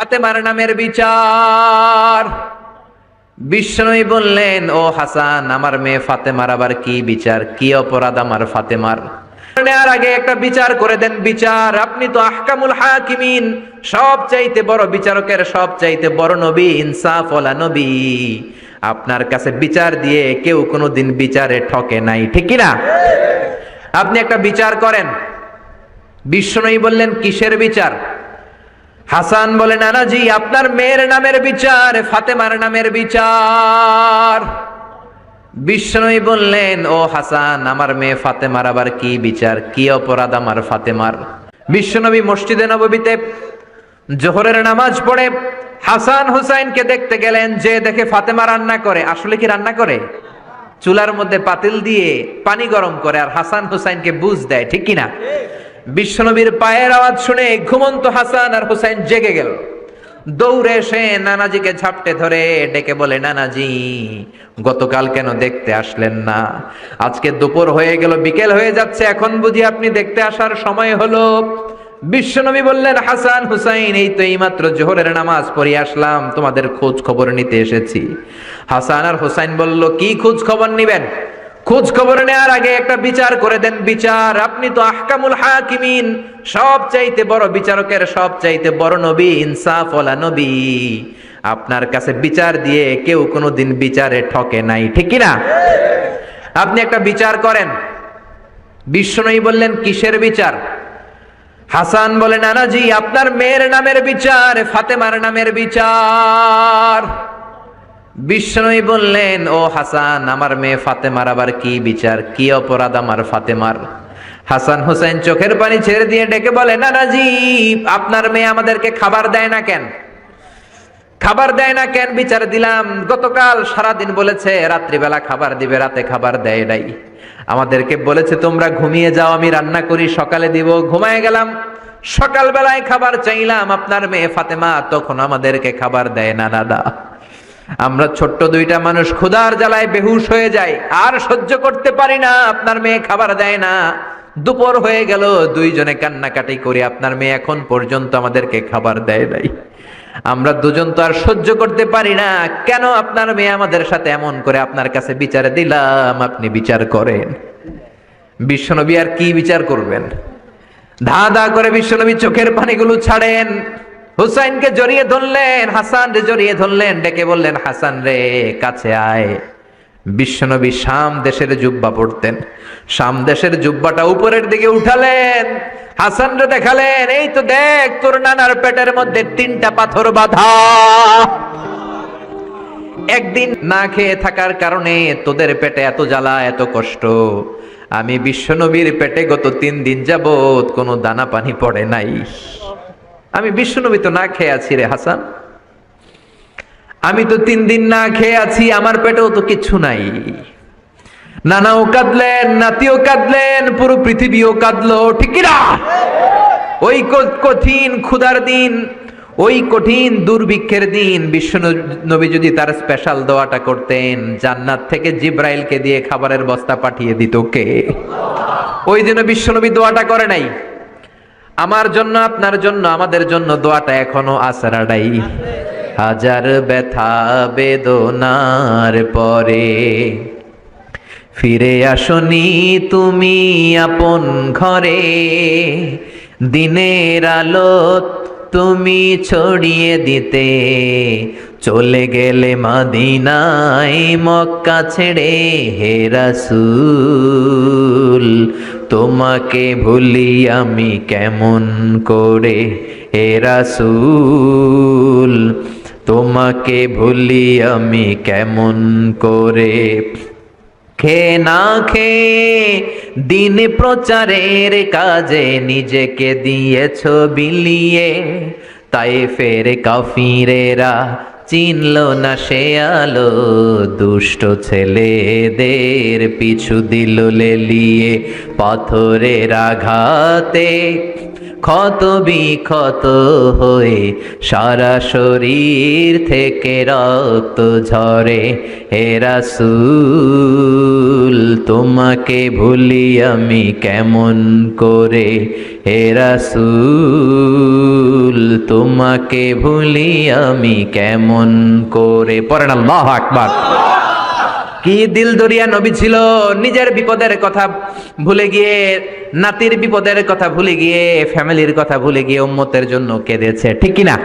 ফাতেমার নামের বিচার। বিশ্বনবী বললেন, ও হাসান, আমার মেয়ে ফাতেমার আবার কি বিচার, কি অপরাধ আমার ফাতেমার? আর আগে একটা বিচার করে দেন বিচার। আপনি তো আহকামুল হাকিমিন, সব চাইতে বড় বিচারকের সব চাইতে বড় নবী, ইনসাফ ওয়ালা নবী। আপনার কাছে বিচার দিয়ে কেউ কোনোদিন বিচারে ঠকে নাই, ঠিক কি না? আপনি একটা বিচার করেন। বিশ্বনবী বললেন, কিসের বিচার? হাসান বলে, নানাজি আপনার মেয়ের নামের বিচার, ফাতেমার নামের বিচার। বিশ্বনবী বললেন, ও হাসান, আমার মেয়ে ফাতেমার আবার কি বিচার, কি অপরাধ আমার ফাতেমার? বিশ্বনবী মসজিদে নববীতে জোহরের নামাজ পড়ে হাসান হুসাইনকে দেখতে গেলেন। যে দেখে ফাতেমা রান্না করে। আসলে কি রান্না করে? চুলার মধ্যে পাতিল দিয়ে পানি গরম করে আর হাসান হুসাইনকে বুঝ দেয়, ঠিক কিনা? বিশ্বনবীর পায়ের আওয়াজ শুনে ঘুমন্ত হাসান আর হুসাইন জেগে গেল। দৌড়ে এসে নানাজিকে ঝাপটে ধরে ডেকে বলে, নানাজি গতকাল কেন দেখতে আসলেন না? আজকে দুপুর হয়ে গেল, বিকেল হয়ে যাচ্ছে, এখন বুঝি আপনি দেখতে আসার সময় হলো? বিশ্বনবী বললেন, হাসান হুসাইন, এই তো এইমাত্র জোহরের নামাজ পড়ে আসলাম, তোমাদের খোঁজ খবর নিতে এসেছি। হাসান আর হুসাইন বলল, কি খোঁজ খবর নিবেন? খোঁজ খবর নেওয়ার আগে একটা বিচার করে দেন বিচার। আপনি তো আহকামুল হাকিমিন, সব চাইতে বড় বিচারকের সব চাইতে বড় নবী, ইনসাফ ওয়ালা নবী। আপনার কাছে বিচার দিয়ে কেউ কোনোদিন বিচারে ঠকে নাই, ঠিক কি না? আপনি একটা বিচার করেন। বিশ্বনবী বললেন, কিসের বিচার? হাসান বলে, নানাজি আপনার মেয়ের নামের বিচার, ফাতেমার নামের বিচার। বিশ্বনবী বললেন, ও হাসান, আমার মেয়ে ফাতেমার আবার কি বিচার, কি অপরাধ আমার ফাতেমার? হাসান হুসাইন চোখের পানি ছেড়ে দিয়ে ডেকে বলে, নানাজি আপনার মেয়ে আমাদেরকে খাবার দেয় না কেন? খাবার দেয় না কেন বিচার দিলাম। গতকাল সারাদিন বলেছে রাত্রিবেলা খাবার দিবে, রাতে খাবার দেয় নাই। আমাদেরকে বলেছে তোমরা ঘুমিয়ে যাও, আমি রান্না করি, সকালে দিব। ঘুমায় গেলাম, সকালবেলায় খাবার চাইলাম, আপনার মেয়ে ফাতেমা তখন আমাদেরকে খাবার দেয় না। দাদা, আমরা ছোট্ট দুইটা মানুষ ক্ষুধার জ্বালায় বেহুশ হয়ে যায়, আর সহ্য করতে পারি না, আপনার মেয়ে খাবার দেয় না। দুপুর হয়ে গেল, দুইজনে কান্নাকাটি করি, আপনার মেয়ে এখন পর্যন্ত আমাদেরকে খাবার দেয় নাই। আমরা দুজন তো আর সহ্য করতে পারি না, কেন আপনার মেয়ে আমাদের সাথে এমন করে? আপনার কাছে বিচার দিলাম, আপনি বিচার করেন। বিশ্বনবী আর কি বিচার করবেন? ধা ধা করে বিশ্বনবী চোখের পানিগুলো ছাড়েন, হুসাইনকে জড়িয়ে ধরলেন, হাসান রে জড়িয়ে ধরলেন, ডেকে বললেন, হাসান রে কাছে আয়। বিশ্বনবী শাম দেশের জুব্বা পড়তেন, শাম দেশের জুব্বাটা উপরের দিকে উঠালেন, হাসান রে দেখালেন, এই তো দেখ তোর নানার পেটের মধ্যে 3টা পাথর বাঁধা। একদিন না খেয়ে থাকার কারণে তোদের পেটে এত জ্বালা, এত কষ্ট। আমি বিশ্বনবীর পেটে গত 3 দিন যাবত কোনো দানা পানি পড়ে নাই। আমি বিশ্বনবী তো না খেয়ে আছি রে হাসান, আমি তো 3 দিন না খেয়ে আছি, আমার পেটেও তো কিছু নাই। নানাও কাঁদলেন, নাতিও কাঁদলেন, পুরো পৃথিবীও কাঁদলো, ঠিক না? ওই কঠিন ক্ষুধার দিন, ওই কঠিন দুর্ভিক্ষের দিন বিশ্বনবী যদি তার স্পেশাল দোয়াটা করতেন, জান্নাত থেকে জিব্রাইলকে দিয়ে খাবারের বস্তা পাঠিয়ে দিত কে? ওই দিন বিশ্বনবী দোয়াটা করে নাই। আমার জন্য, আপনার জন্য, আমাদের জন্য দোয়াটা এখনো আসরাডাই। হাজার ব্যথা বেদনার পরে ফিরে আসনি তুমি আপন ঘরে, দিনের আলো তুমি ছড়িয়ে দিতে, চলে গেলে মদিনায় মক্কা ছেড়ে। হে রাসূল তোমাকে ভুলি আমি কেমন করে, হে রাসূল তোমাকে ভুলি আমি কেমন করে। খেয়ে না খেয়ে দিন প্রচারের কাজে নিজেকে দিয়েছ বিলিয়ে, তায়েফের কাফিরেরা চিনল না সে আলো, দুষ্ট ছেলেদের পিছু দিল লেলিয়ে। পাথরের আঘাতে ক্ষত বিক্ষত হয়ে সারা শরীর থেকে রক্ত ঝরে। হে রাসূল তোমাকে ভুলি আমি কেমন করে, হে রাসূল তোমাকে ভুলি আমি কেমন করে। পড়েন আল্লাহু আকবার। কি দিল দরিয়া নবী ছিল, নিজের বিপদের কথা ভুলে গিয়ে, নাতির বিপদের কথা ভুলে গিয়ে, ফ্যামিলির কথা ভুলে গিয়ে উম্মতের জন্য কেঁদেছে, ঠিক কি না?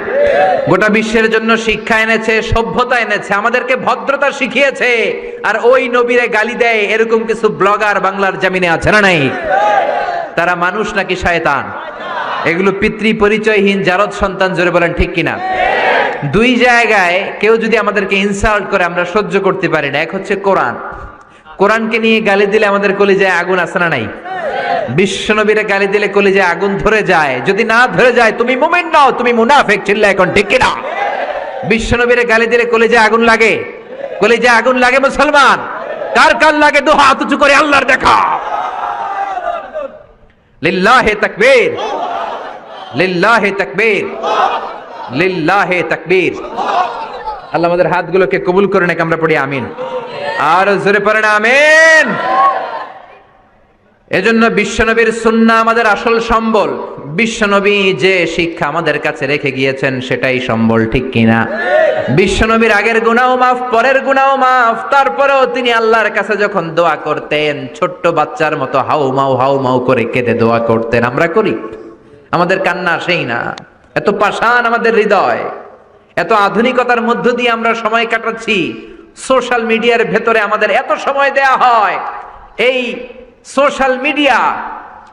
গোটা বিশ্বের জন্য শিক্ষা এনেছে, সভ্যতা এনেছে, আমাদেরকে ভদ্রতা শিখিয়েছে। আর ওই নবীরে গালি দেয় এরকম কিছু ব্লগার বাংলার জমিনে আছে না নাই? তারা মানুষ নাকি শয়তান? এগুলো পিতৃ পরিচয়হীন জারদ সন্তান, জোরে বলেন ঠিক কিনা? দুই জায়গায় কেউ যদি আমাদেরকে ইনসাল্ট করে আমরা সহ্য করতে পারি না। এক হচ্ছে কোরআন, কোরআনকে নিয়ে গালি দিলে আমাদের কলিজায় আগুন আছে না নাই? বিশ্বনবীরে গালি দিলে কলিজায় আগুন ধরে যায়, যদি না ধরে যায় তুমি মুমিন নও, তুমি মুনাফিক। চিল্লা এখন ঠিক কিনা? বিশ্বনবীরে গালি দিলে কলিজায় আগুন লাগে, কলিজায় আগুন লাগে মুসলমান। কার কার লাগে? দু হাত উঁচু করে আল্লাহর দেখা। লিল্লাহে তাকবীর, লিল্লাহে তাকবীর, লিল্লাহে তাকবীর। আল্লাহ আমাদের হাতগুলোকে কবুল করে নাকি আমরা পড়ি আমিন। আর জোরে পড়েন আমিন। এজন্য বিশ্বনবীর সুন্নাহ আমাদের আসল সম্বল। বিশ্বনবী যে শিক্ষা আমাদের কাছে রেখে গিয়েছেন সেটাই সম্বল, ঠিক কিনা? বিশ্বনবীর আগের গুনাহ মাফ, পরের গুনাহ মাফ, তারপরেও তিনি আল্লাহর কাছে যখন দোয়া করতেন ছোট্ট বাচ্চার মতো হাউ মাউ করে কেঁদে দোয়া করতেন। আমরা করি? আমাদের কান্না সেই না? এত পাষাণ আমাদের হৃদয়, এত আধুনিকতার মধ্য দিয়ে আমরা সময় কাটাচ্ছি। সোশ্যাল মিডিয়ার ভেতরে আমাদের এত সময় দেয়া হয়। এই সোশ্যাল মিডিয়া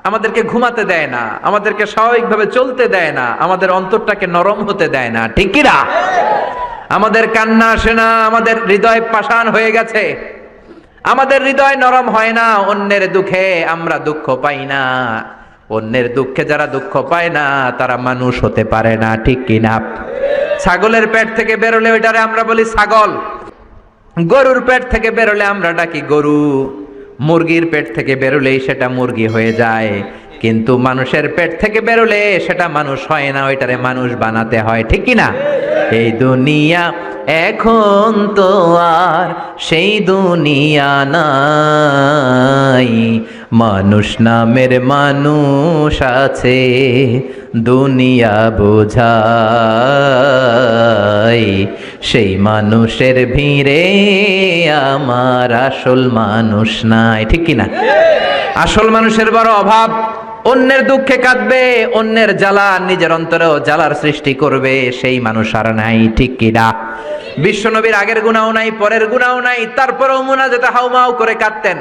আমাদেরকে ঘুমাতে দেয় না, আমাদেরকে স্বাভাবিকভাবে চলতে দেয় না, আমাদের অন্তরটাকে নরম হতে দেয় না, ঠিক কি না? আমাদের কান্না আসে না, আমাদের হৃদয় পাষাণ হয়ে গেছে, আমাদের হৃদয় নরম হয় না। অন্যের দুঃখে আমরা দুঃখ পাই না, অন্যের দুঃখে যারা দুঃখ পায় না তারা মানুষ হতে পারে না, ঠিক কিনা? ছাগলের পেট থেকে বেরোলে ওইটারে আমরা বলি ছাগল, গরুর পেট থেকে বেরোলে আমরা ডাকি গরু, মুরগির পেট থেকে বেরোলেই সেটা মুরগি হয়ে যায়। কিন্তু মানুষের পেট থেকে বেরোলে সেটা মানুষ হয় না, ওইটারে মানুষ বানাতে হয়, ঠিক কিনা? এই দুনিয়া এখন তো আর সেই দুনিয়া নাই, মানুষ নামের মানুষ আছে দুনিয়া বোঝাই, সেই মানুষের ভিড়ে আমার আসল মানুষ নাই, ঠিক কিনা? আসল মানুষের বড় অভাব। অন্যের দুঃখে কাঁদবে, অন্যের জ্বালা নিজের অন্তরেও জ্বালার সৃষ্টি করবে, সেই মানুষ আর নাই, ঠিক কিনা? বিশ্বনবীর আগের গুনাহ নাই, পরের গুনাহ নাই, তারপরেও মুনাজাতে হাউমাউ করে কাঁদতেন।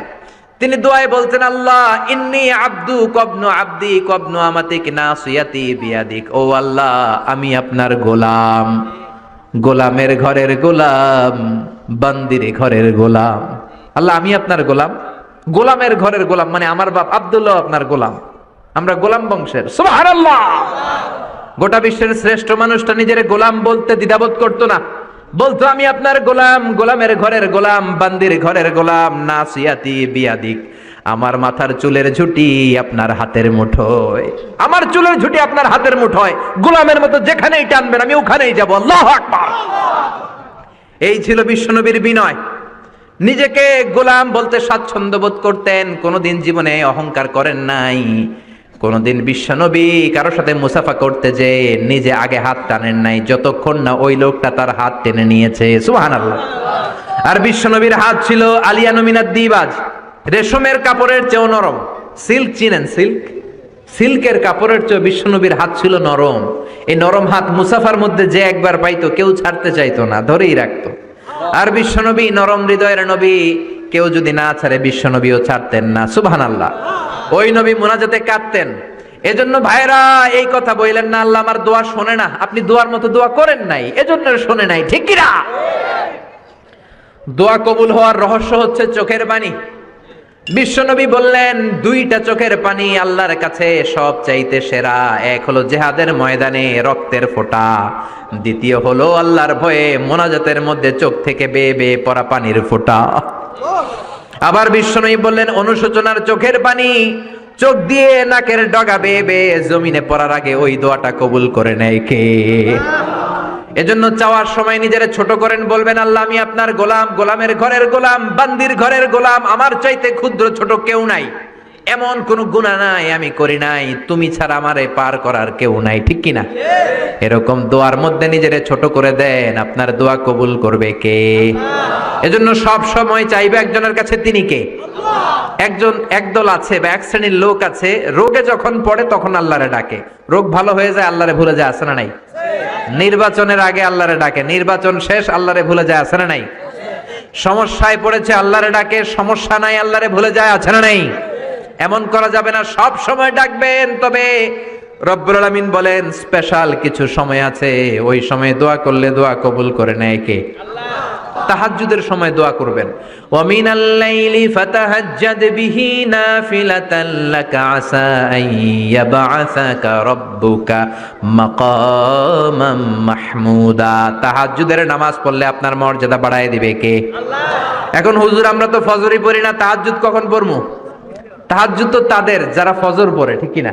তিনি দোয়ায় বলতেন, আল্লাহ ইন্নী আব্দু কবনু আব্দি কবনু আমাতিক নাসিয়াতি বিয়াদিক। ও আল্লাহ আমি আপনার গোলাম, গোলামের ঘরের গোলাম, বান্দির ঘরের গোলাম। আল্লাহ আমি আপনার গোলাম, গোলামের ঘরের গোলাম, মানে আমার বাপ আব্দুল্লাহ আপনার গোলাম, আমরা গোলাম বংশের। সুবহানাল্লাহ। গোটা বিশ্বের শ্রেষ্ঠ মানুষটা নিজের গোলাম বলতে দ্বিধাবোধ করতো না, বলতো আমি আপনার গোলাম, গোলামের ঘরের গোলাম, বান্দির ঘরের গোলাম, নাসিয়াতি বিয়াদিক। আমার মাথার চুলের ঝুঁটি আপনার হাতের মুঠোয়, আমার চুলের ঝুঁটি আপনার হাতের মুঠোয়, গোলামের মতো যেখানেই টানবেন আমি ওখানেই যাব। আল্লাহু আকবার। এই ছিল বিশ্বনবীর বিনয়। নিজেকে গোলাম বলতে স্বাচ্ছন্দ্য বোধ করতেন, কোনোদিন জীবনে অহংকার করেন নাই। কোনোদিন বিশ্বনবী কারোর সাথে মুসাফা করতে যে নিজে আগে হাত টানেন নাই, যতক্ষণ না ওই লোকটা তার হাত টেনে নিয়েছে। সুবহানাল্লাহ। আর বিশ্বনবীর হাত ছিল আলিয়ানু মিনাদ দিবাজ, রেশমের কাপড়ের চেয়েও নরম। সিল্ক চিনেন? সিল্ক, সিল্কের কাপড়ের চেয়ে বিশ্বনবীর হাত ছিল নরম। এই নরম হাত মুসাফার মধ্যে যে একবার পাইতো কেউ ছাড়তে চাইতো না, ধরেই রাখতো। আর বিশ্বনবী নরম হৃদয়ের নবী, কেউ যদি না ছাড়ে বিশ্বনবীও ছাড়তেন না। সুবহানাল্লাহ। ওই নবী মুনাজাতে কাঁদতেন। এজন্য ভাইরা এই কথা বললেন না আল্লাহ আমার দোয়া শোনে না, আপনি দোয়ার মতো দোয়া করেন নাই, এজন্য শোনে নাই, ঠিক কি না? দোয়া কবুল হওয়ার রহস্য হচ্ছে চোখের পানি। বিশ্বনবী বললেন দুইটা চোখের পানি আল্লাহর কাছে সব চাইতে সেরা। এক হলো জিহাদের ময়দানে রক্তের ফোঁটা, দ্বিতীয় হলো আল্লাহর ভয়ে মোনাজাতের মধ্যে চোখ থেকে বেয়ে বেয়ে পড়া পানির ফোঁটা। আবার বিশ্বনবী বললেন অনুশোচনার চোখের পানি চোখ দিয়ে নাকের ডগা বেয়ে বেয়ে জমিনে পড়ার আগে ওই দোয়াটা কবুল করে নেয় কে? এজন্য চাওয়ার সময় নিজেরে ছোট করেন, বলবেন আল্লাহ আমি আপনার গোলাম, গোলামের ঘরের গোলাম, বান্দির ঘরের গোলাম, আমার চাইতে ক্ষুদ্র ছোট কেউ নাই, এমন কোন গুনাহ নাই আমি করি নাই, তুমি ছাড়া আমারে পার করার কেউ নাই, ঠিক কিনা? এরকম দোয়ার মধ্যে নিজেরে ছোট করে দেন, আপনার দোয়া কবুল করবে কে? এজন্য সব সময় চাইবে একজনের কাছে, তিনি কে? একদল আছে বা এক শ্রেণীর লোক আছে, রোগে যখন পড়ে তখন আল্লাহরে ডাকে, রোগ ভালো হয়ে যায় আল্লাহরে ভুলে যায়, আছে না নাই? নির্বাচনের আগে আল্লাহরে ডাকে, নির্বাচন শেষ আল্লাহরে ভুলে যায়, আছে না নাই? সমস্যায় পড়েছে আল্লাহরে ডাকে, সমস্যা নাই আল্লাহরে ভুলে যায়, আছে না নাই? এমন করা যাবে না, সব সময় ডাকবেন। তবে রব্বুল আলামিন বলেন স্পেশাল কিছু সময় আছে, ওই সময় দোয়া করলে দোয়া কবুল করে নেয় কে? তাহাজ্জুদের সময় দোয়া করবেন। ওয়া মিনাল লাইলি ফাতাহাজ্জাদ বিহি নাফিলাতান লাকা আসা আন ইয়াবআসাকা রাব্বুকা মাকামাম মাহমুদা। তাহাজ্জুদের নামাজ পড়লে আপনার মর্যাদা বাড়ায় দিবে কে? আল্লাহ। এখন হুজুর আমরা তো ফজরই পড়ি না, তাহাজ্জুদ কখন পড়মু? তাহাজ্জুদ তো তাদের যারা ফজর পড়ে, ঠিক কি না?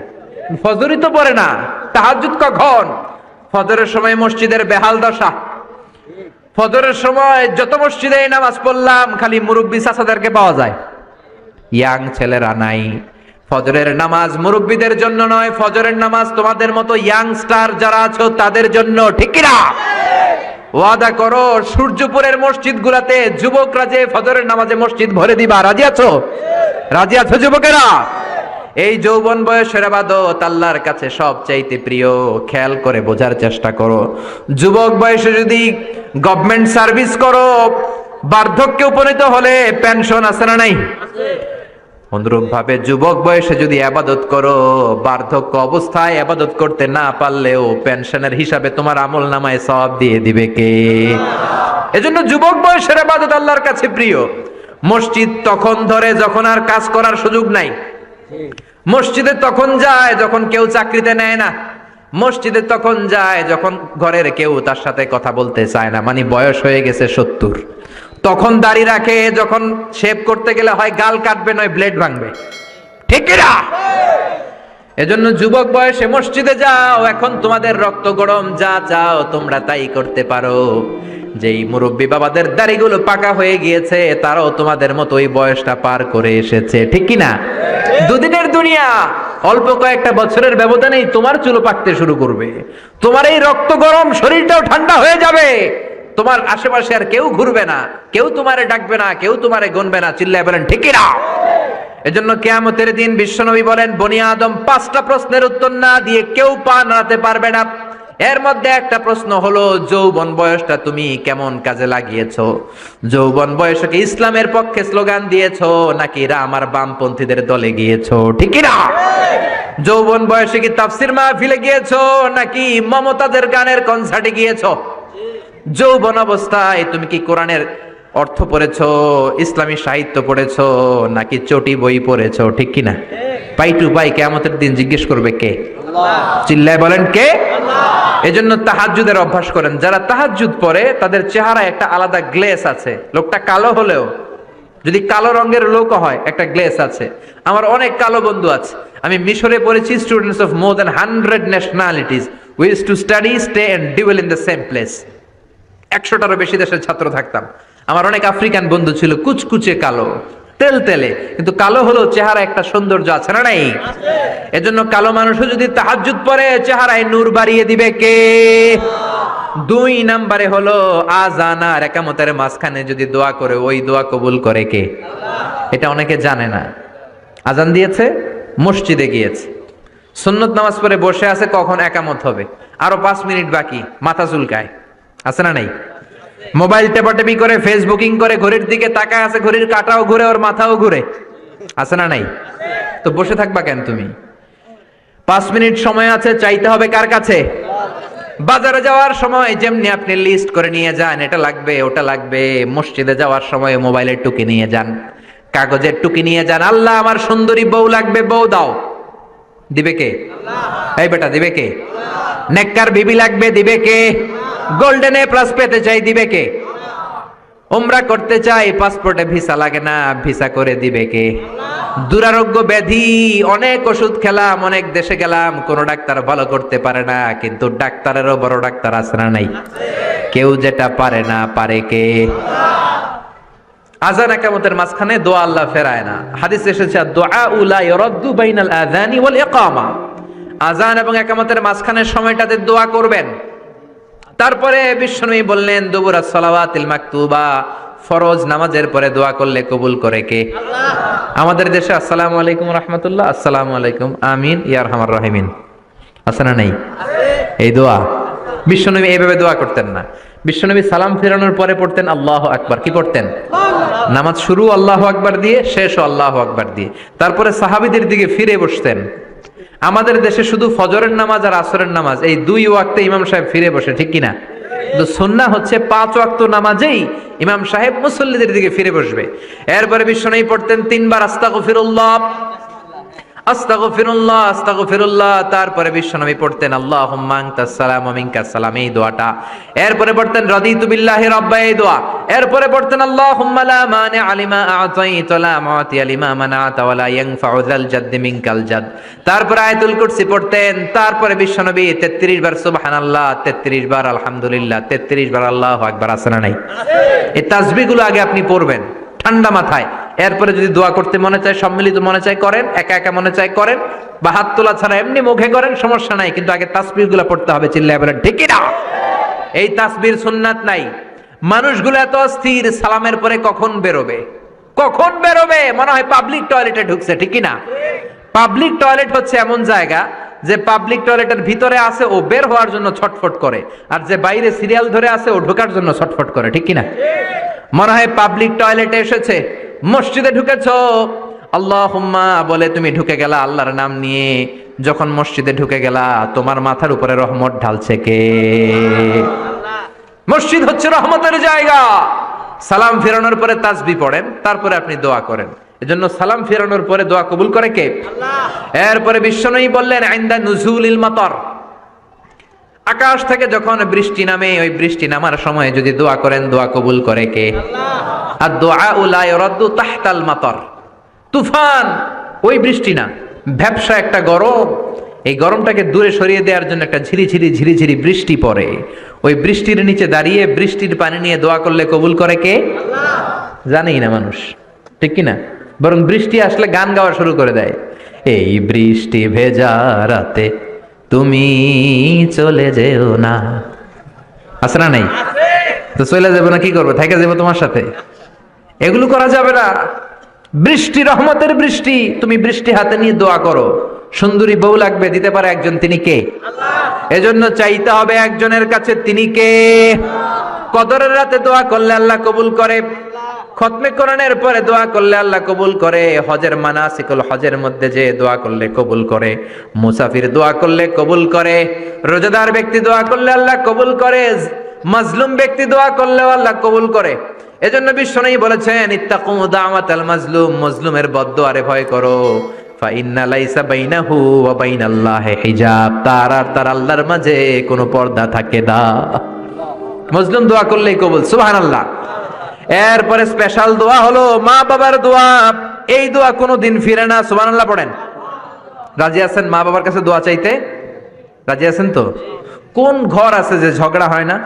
ফজরই তো পড়ে না, তাহাজ্জুদ কখন? ফজরের সময় মসজিদের বেহাল দশা। ফজরের সময় যত মসজিদে নামাজ পড়লাম খালি মুরব্বি চাচাদেরকে পাওয়া যায়, ইয়াং ছেলেরা নাই। ফজরের নামাজ মুরব্বিদের জন্য নয়, ফজরের নামাজ তোমাদের মতো ইয়াংস্টার যারা আছো তাদের জন্য, ঠিক কি না? ওয়াদা করো সূর্যপুরের মসজিদ গুলাতে যুবকরা যে ফজরের নামাজে মসজিদ ভরে দিবা, রাজি আছো? রাজি আছো যুবকেরা? এই যৌবন বয়সের ইবাদত আল্লাহর কাছে সবচাইতে প্রিয়, খেয়াল করে বোঝার চেষ্টা করো। যুবক বয়সে যদি গভর্নমেন্ট সার্ভিস করো, বার্ধক্যে উপনীত হলে পেনশন আছে না নাই? অনুরূপ ভাবে যুবক বয়সে যদি ইবাদত করো, বার্ধক্য অবস্থায় ইবাদত করতে না পারলেও পেনশনের হিসাবে তোমার আমলনামায় সওয়াব দিয়ে দিবে কে? এজন্য যুবক বয়সের ইবাদত আল্লাহর কাছে প্রিয়। মসজিদ তখন ধরে যখন আর কাজ করার সুযোগ নাই, মসজিদে তখন যায় যখন কেউ চাকরিতে নেয় না, মসজিদে তখন যায় যখন ঘরের কেউ তার সাথে কথা বলতে চায় না, মানে বয়স হয়ে গেছে 70, তখন দাড়ি রাখে, যখন শেভ করতে গেলে হয় গাল কাটবে নয় ব্লেড ভাঙবে, ঠিক না? এজন্য যুবক বয়সে মসজিদে যাও, এখন তোমাদের রক্ত গরম, যা চাও তোমরা তাই করতে পারো। যেই মুরব্বী বাবাদের দাড়িগুলো পাকা হয়ে গিয়েছে তারাও তোমাদের মতো ওই বয়সটা পার করে এসেছে, ঠিক কি না? দুদিনের দুনিয়া, অল্প কয়েকটা বছরের ব্যবধানেই তোমার চুল পাকতে শুরু করবে, তোমার এই রক্ত গরম শরীরটাও ঠান্ডা হয়ে যাবে, তোমার আশেপাশে আর কেউ ঘুরবে না, কেউ তোমারে ডাকবে না, কেউ তোমারে গুনবে না, চিল্লায় বলেন ঠিক কি না? এজন্য কিয়ামতের দিন বিশ্বনবী বলেন বনি আদম 5টা প্রশ্নের উত্তর না দিয়ে কেউ পা নাড়াতে পারবে না। এর মধ্যে একটা প্রশ্ন হলো যৌবন বয়সটা তুমি কেমন কাজে লাগিয়েছো? যৌবন বয়সে কি ইসলামের পক্ষে স্লোগান দিয়েছো নাকি রাম আর বামপন্থীদের দলে গিয়েছো, ঠিক কি না? যৌবন বয়সে কি তাফসির মাহফিলে গিয়েছো নাকি মমতাজের গানের কনসার্টে গিয়েছো? যৌবন অবস্থায় তুমি কি কোরআনের অর্থ পড়েছো, ইসলামী সাহিত্য পড়েছো নাকি চটি বই পড়েছো, ঠিক কি না? পাই টু পাই কিয়ামতের দিন জিজ্ঞেস করবে কে? আল্লাহ। চিল্লায় বলেন কে? আল্লাহ। এজন্য তাহাজ্জুদের অভ্যাস করেন। যারা তাহাজ্জুদ পড়ে তাদের চেহারায় একটা আলাদা গ্লেস আছে, লোকটা কালো হলেও যদি কালো রঙের লোক হয় একটা গ্লেস আছে। আমার অনেক কালো বন্ধু আছে, আমি মিশরে পড়েছি, students of more than 100 nationalities, we used to study, stay and dwell in the same place. 100টারও বেশি দেশের ছাত্র থাকতাম। আমার অনেক আফ্রিকান বন্ধু ছিল, কুচকুচে কালো, তেল তেলে, কিন্তু কালো হলেও চেহারা একটা সৌন্দর্য আছে না নাই? এজন্য কালো মানুষও যদি তাহাজ্জুদ পড়ে চেহারায় নূর বাড়িয়ে দিবে কে? 2 নম্বরে হলো আযান আর ইকামতের মাঝখানে যদি দোয়া করে ওই দোয়া কবুল করে কে? এটা অনেকে জানে না। আযান দিয়েছে, মসজিদে গিয়েছে, সুন্নত নামাজ পড়ে বসে আছে, কখন ইকামত হবে, আরো 5 মিনিট বাকি, মাথা চুলকায়, আছে না নাই? মোবাইল টেপাটেপি করে, ফেসবুকিং করে, ঘড়ির দিকে তাকায় আছে, ঘড়ির কাঁটাও ঘুরে, ওর মাথাও ঘুরে, আছে না নাই? তো বসে থাকবা কেন তুমি? 5 মিনিট সময় আছে, চাইতে হবে কার কাছে? বাজারে যাওয়ার সময় যেমনি আপনি লিস্ট করে নিয়ে যান, এটা লাগবে ওটা লাগবে, মসজিদে যাওয়ার সময় মোবাইলের টুকি নিয়ে যান, কাগজের টুকি নিয়ে যান। আল্লাহ আমার সুন্দরী বউ লাগবে, বউ দাও, দিবে কে? এই বেটা দিবে কে? নেককার বিবি লাগবে, দিবে কে? গোল্ডেন এ প্লাস পেতে চাই, দিবে কে? উমরা করতে চাই, পাসপোর্টে ভিসা লাগে না, ভিসা করে দিবে কে? দুরারোগ্য ব্যাধি, অনেক ওষুধ খেলাম, অনেক দেশে গেলাম, কোন ডাক্তার ভালো করতে পারে না, কিন্তু ডাক্তারেরও বড় ডাক্তার আছে না নাই? কেউ যেটা পারে না, পারে কে? আযান ইকামতের মাঝখানে দোয়া আল্লাহ ফেরায় না। হাদিসে এসেছে দুআ লা ইরাদ্দু বাইনাল আযানি ওয়াল ইকামা, আযান এবং ইকামতের মাঝখানের সময়টাতে দোয়া করবেন। তারপরে বিশ্বনবী বললেন দুবুরাস সালাওয়াতিল মাকতুবা, ফরজ নামাজের পরে দোয়া করলে কবুল করে কে? আল্লাহ। আমাদের দেশে আসসালামু আলাইকুম রাহমাতুল্লাহ, আসসালামু আলাইকুম, আমিন ইয়া আরহামার রাহিমিন আছে না নাই? এই দোয়া বিশ্বনবী এইভাবে দোয়া করতেন না। বিশ্বনবী সালাম ফেরানোর পরে পড়তেন আল্লাহু আকবার। কি পড়তেন? নামাজ শুরু আল্লাহু আকবার দিয়ে, শেষও আল্লাহু আকবার দিয়ে। তারপরে সাহাবীদের দিকে ফিরে বসতেন। আমাদের দেশে শুধু ফজরের নামাজ আর আসরের নামাজ, এই দুই ওয়াক্তে ইমাম সাহেব ফিরে বসে, ঠিক কিনা? কিন্তু সুন্নাহ হচ্ছে 5 ওয়াক্ত নামাজেই ইমাম সাহেব মুসল্লিদের দিকে ফিরে বসবে। এরপরে বিশ্বনবী পড়তেন 3 বার আস্তাগফিরুল্লাহ আস্তাগফিরুল্লাহ আস্তাগফিরুল্লাহ। তারপরে বিশ্বনবী পড়তেন আল্লাহুম্মা আনতাস সালাম ওয়া মিনকাস সালাম, এই দোয়াটা। এরপরে পড়তেন রাদিতু বিল্লাহি রাব্বা, এই দোয়া। এরপরে পড়তেন আল্লাহুম্মা লা মানিআ লিমা আ'তাইতা ওয়া লা মু'তিয়া লিমা মানা'তা ওয়া লা ইয়ানফা'ু যাল জাদ্দি মিনকাল জাদ। তারপরে আয়াতুল কুরসি পড়তেন। তারপরে বিশ্বনবী 33 বার সুবহানাল্লাহ, 33 বার আলহামদুলিল্লাহ, 33 বার আল্লাহু আকবার। আছে না নাই? এই তাসবিহগুলো আগে আপনি পড়বেন ঠান্ডা মাথায়। এরপরে যদি দোয়া করতে মনে চায়, সম্মিলিত মনে চায় করেন, একা একা মনে চায় করেন, বা হাত তোলা ছাড়া এমনি মুখে করেন, সমস্যা নাই, কিন্তু আগে তাসবিহগুলো পড়তে হবে। চিল্লায় বলেন ঠিক কি না? এই তাসবিহর সুন্নাত নাই। মানুষগুলো এত অস্থির, সালামের পরে কখন বেরোবে, কখন বেরোবে, মনে হয় পাবলিক টয়লেটে ঢুকছে, ঠিক কি না? পাবলিক টয়লেট হচ্ছে এমন জায়গা যে পাবলিক টয়লেটের ভিতরে আছে ও বের হওয়ার জন্য ছটফট করে, আর যে বাইরে সিরিয়াল ধরে আছে ও ঢোকার জন্য ছটফট করে, ঠিক কি না? মনে হয় পাবলিক টয়লেটে এসেছে, মসজিদে ঢুকেছো, আল্লাহুম্মা বলে তুমি ঢুকে গেলা আল্লাহর নাম নিয়ে। যখন মসজিদে ঢুকে গেলা, তোমার মাথার উপরে রহমত ঢালছে কে? মসজিদ হচ্ছে রহমতের জায়গা। সালাম ফেরানোর পরে তাসবিহ পড়েন, তারপরে আপনি দোয়া করেন। এজন্য সালাম ফেরানোর পরে দোয়া কবুল করে কে? আল্লাহ। এরপরে বিশ্বনবী বললেন ইনদা নুজুলিল মাতার, আকাশ থেকে যখন বৃষ্টি নামে, ওই বৃষ্টি নামার সময় যদি দোয়া করেন, দোয়া কবুল করে কে? আল্লাহ। আর দোয়া লা ইরাদ্দু তাহতাল মাতার, তুফান ওই বৃষ্টি না, ভ্যাপসা একটা গরম, এই গরমটাকে দূরে সরিয়ে দেওয়ার জন্য একটা ঝিরিঝিরি ঝিরিঝিরি বৃষ্টি পড়ে। ওই বৃষ্টির নিচে দাঁড়িয়ে বৃষ্টির পানি নিয়ে দোয়া করলে কবুল করে কে? আল্লাহ। জানেই না মানুষ, ঠিক কি না? বরং বৃষ্টি আসলে গান গাওয়া শুরু করে দেয়। এই বৃষ্টি ভেজা রাতে তুমি চলে যেও না, আছে না নাই? তো চলে যাবো না, কি করবো, থেকে যাবো তোমার সাথে? এগুলো করা যাবে না। বৃষ্টি রহমতের বৃষ্টি, তুমি বৃষ্টি হাতে নিয়ে দোয়া করো। সুন্দরী বউ লাগবে, দিতে পারে একজন, তিনি কে? আল্লাহ। এজন্য চাইতে হবে একজনের কাছে, তিনি কে? কদরের রাতে দোয়া করলে আল্লাহ কবুল করে, খতমে কোরআনের পরে দোয়া করলে আল্লাহ কবুল করে, হজের মানাসিকুল হজের মধ্যে যে দোয়া করলে কবুল করে, মুসাফির দোয়া করলে কবুল করে, রোজাদার ব্যক্তি দোয়া করলে আল্লাহ কবুল করে, মাজলুম ব্যক্তি দোয়া করলেও আল্লাহ কবুল করে। এজন্য বিশ্বনবী বলেছেন ইত্তাকু দাওয়াতাল মাজলুম, মাজলুমের বদদোয়ারে ভয় করো, ফা ইন্না লাইসা বাইনাহু ওয়া বাইনাল্লাহি হিজাব, তার আর তার আল্লাহর মাঝে কোনো পর্দা থাকে না। মাজলুম দোয়া করলেই কবুল, সুবহানাল্লাহ। এরপরে স্পেশাল দোয়া হলো মা বাবার দোয়া। এই দোয়া কোনোদিন ফিরে না, সুবহানাল্লাহ পড়েন। রাজি আছেন মা বাবার কাছে দোয়া চাইতে? রাজি আছেন তো? কোন ঘর আছে যে ঝগড়া হয় না?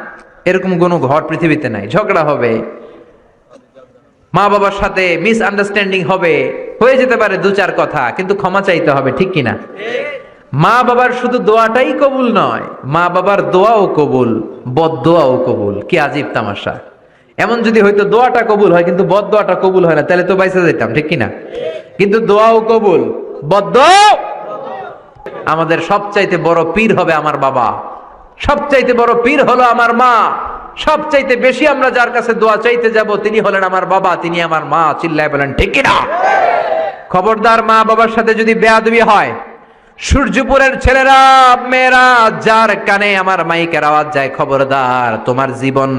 এরকম কোন ঘর পৃথিবীতে নাই। ঝগড়া হবে, মা বাবার সাথে মিস আন্ডারস্ট্যান্ডিং হবে, হয়ে যেতে পারে 2-4 কথা, কিন্তু ক্ষমা চাইতে হবে, ঠিক কিনা? মা বাবার শুধু দোয়াটাই কবুল নয়, মা বাবার দোয়াও কবুল, বদদোয়াও কবুল। কি আজীব তামাশা! এমন যদি হয়তো দোয়াটা কবুল হয় কিন্তু বদদোয়াটা কবুল হয় না, তাহলে তো বাইসা যেতাম, ঠিক কিনা? কিন্তু দোয়াও কবুল, বদদোয়া। আমাদের সবচাইতে বড় পীর হবে আমার বাবা, সবচাইতে বড় পীর হলো আমার মা। সবচাইতে বেশি আমরা যার কাছে দোয়া চাইতে যাব তিনি হলেন আমার বাবা, তিনি আমার মা। চিল্লায় বলেন ঠিক কিনা? খবরদার, মা বাবার সাথে যদি বেয়াদবি হয়, সূর্যপুরের ছেলেরা মেয়েরা যার কানে আমার মাইকের আওয়াজ যায়, খবরদার, তোমার জীবন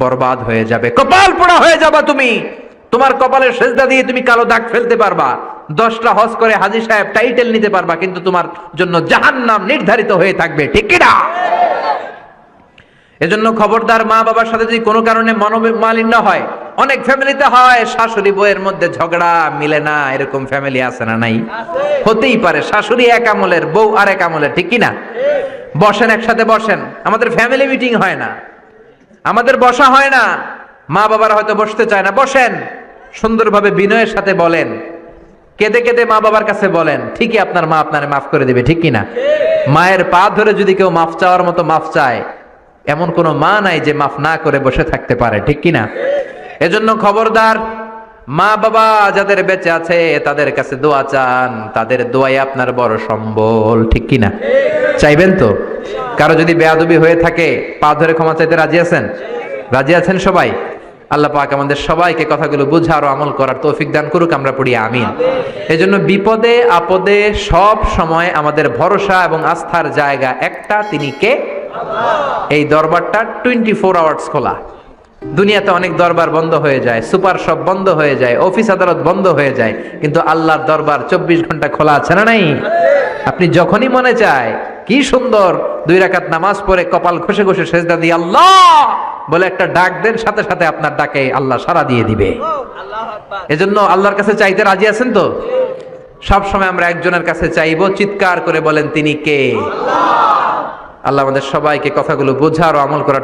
বরবাদ হয়ে যাবে, কপাল পোড়া হয়ে যাবা তুমি। তোমার কপালের সেজদা দিয়ে তুমি কালো দাগ ফেলতে পারবা, 10টা হজ করে হাজী সাহেব টাইটেল নিতে পারবা, কিন্তু তোমার জন্য জাহান্নাম নির্ধারিত হয়ে থাকবে, ঠিক কিনা? এজন্য খবরদার, মা বাবার সাথে যদি কোনো কারণে মনোমালিন্য হয়, অনেক ফ্যামিলিতে হয় শাশুড়ি বউয়ের মধ্যে ঝগড়া মিলে না, এরকম ফ্যামিলি আছে না নাই? হতেই পারে, শাশুড়ি এক আমলের, বউ আর এক আমলের, ঠিক কি না? বসেন, একসাথে বসেন, আমাদের ফ্যামিলি মিটিং হয় না, আমাদের বসা হয় না, মা বাবারা হয়তো বসতে চায় না, বসেন, সুন্দরভাবে বিনয়ের সাথে বলেন, কেঁদে কেঁদে মা বাবার কাছে বলেন, ঠিকই আপনার মা আপনারে মাফ করে দিবে, ঠিক কি না? মায়ের পা ধরে যদি কেউ মাফ চাওয়ার মতো মাফ চায়, এমন কোনো মা নাই যে মাফ না করে বসে থাকতে পারে, ঠিক কি না? এজন্য খবরদার, মা বাবা যাদের বেঁচে আছে তাদের কাছে দোয়া চান, তাদের দোয়াই আপনার বড় সম্বল, ঠিক কি না? চাইবেন তো? কারো যদি বেয়াদবি হয়ে থাকে পা ধরে ক্ষমা চাইতে রাজি আছেন? রাজি আছেন সবাই? আল্লাহ পাক আমাদের সবাইকে কথাগুলো বুঝার ও আমল করার তৌফিক দান করুক, আমরা পড়ি আমিন। এজন্য বিপদে আপদে সব সময় আমাদের ভরসা এবং আস্থার জায়গা একটা, তিনি কে? এই দরবারটা 24 আওয়ার্স খোলা। দুনিয়াতে অনেক দরবার বন্ধ হয়ে যায়, সুপার শপ বন্ধ হয়ে যায়, অফিস আদালত বন্ধ হয়ে যায়, কিন্তু আল্লাহর দরবার 24 ঘন্টা খোলা আছে না নাই? আপনি যখনই মনে চায়, কি সুন্দর 2 রাকাত নামাজ পড়ে কপাল ঘষে ঘষে সেজদা দিয়ে আল্লাহ বলে একটা ডাক দেন, সাথে সাথে আপনার ডাকে আল্লাহ সাড়া দিয়ে দিবে। এজন্য আল্লাহর কাছে চাইতে রাজি আছেন তো? সব সময় আমরা একজনের কাছে চাইবো, চিৎকার করে বলেন, তিনি কে? আল্লাহ আমাদের সবাইকে কথাগুলো বোঝার ও আমল করার